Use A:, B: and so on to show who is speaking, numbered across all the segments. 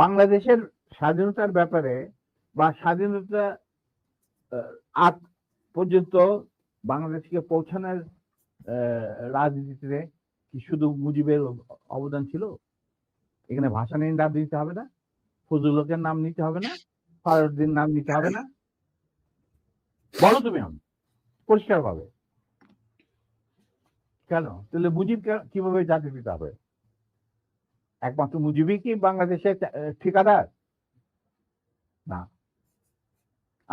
A: বাংলাদেশের স্বাধীনতার ব্যাপারে বা স্বাধীনতা আগ পর্যন্ত বাংলাদেশকে পৌঁছানোর রাজনীতিতে কি শুধু মুজিবের অবদান ছিল? এখানে ভাসানীর নাম দিতে হবে না? ফজলুল হকের নাম নিতে হবে না? ফখরুদ্দীনের নাম নিতে হবে না? বলো তুমি পরিষ্কারভাবে। কেন? তাহলে মুজিব কিভাবে জাতির পিতা হবে? একমাত্র মুজিবই কি বাংলাদেশের ঠিকাদার? না,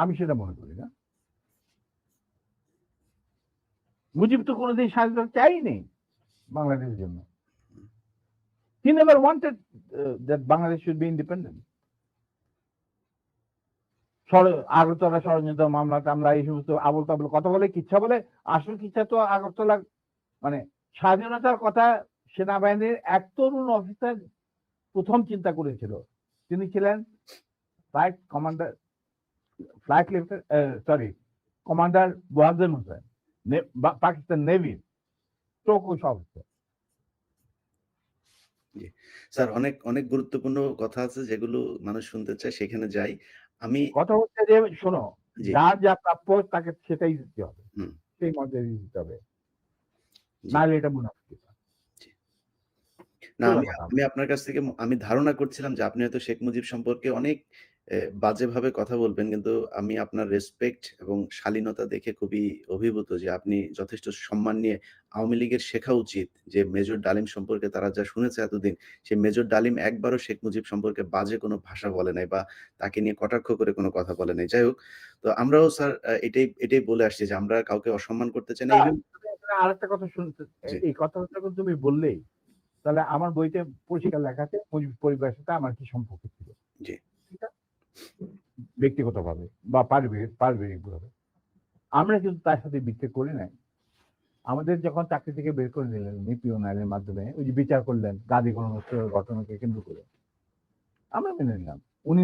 A: আমি সেটা মনে করি না। মুজিব তো কোনোদিন স্বাধীনতা চাইনি বাংলাদেশের জন্য। He never wanted that Bangladesh should be independent. Agartala ষড়যন্ত্র মামলা টামলা এই সমস্ত আবল তাবল কথা বলে, কিচ্ছা বলে। আসল কিচ্ছা তো আগরতলা মানে স্বাধীনতার কথা সেনাবাহিনীর এক তরুণ অফিসার প্রথম চিন্তা করেছিল। তিনি ছিলেন কমান্ডার মোয়াজ্জেম হোসেন, পাকিস্তান নেভির চৌকুশ অফিসার।
B: স্যার অনেক অনেক গুরুত্বপূর্ণ কথা আছে যেগুলো মানুষ শুনতে চায়, সেখানে যাই। আমি
A: কথা হচ্ছে যে শোনো, যার যা প্রাপ্য তাকে সেটাই দিতে হবে, সেই মর্যাদা দিতে হবে, নাহলে এটা মুনাফিকি।
B: না, আমি আপনার কাছ থেকে আমি ধারণা করছিলাম যে আপনি হয়তো শেখ মুজিব সম্পর্কে অনেক বাজেভাবে কথা বলবেন। কিন্তু আমি আপনার রেসপেক্ট এবং শালীনতা দেখে খুবই অভিভূত যে আপনি যথেষ্ট সম্মান নিয়ে আওয়ামী লীগের শেখা উচিত যে মেজর ডালিম সম্পর্কে তারা যা শুনেছে এতদিন, সেই মেজর ডালিম একবারও শেখ মুজিব সম্পর্কে বাজে কোনো ভাষা বলে নাই বা তাকে নিয়ে কটাক্ষ করে কোনো কথা বলে নাই। যাই হোক, তো আমরাও স্যার এটাই বলে আসছি যে আমরা কাউকে অসম্মান করতে চাই না।
A: আরেকটা কথা শুনতে, এই কথাটা তুমি বললেই, তাহলে আমার বইতে পরিষ্কার লেখা আছে মুজিব পরিবারের সাথে আমার কি সম্পর্ক ছিল, ঠিক আছে, ব্যক্তিগতভাবে বা পারিবারিকভাবে। আমরা কিন্তু তার সাথে বিচ্ছেদ করি নাই। আমাদের যখন চাকরি থেকে বের করে নিলেন নিপিয়নের মাধ্যমে, ওই যে বিচার করলেন গাজী ঘটনাকে কেন্দ্র করে, আমরা মেনে নিলাম। উনি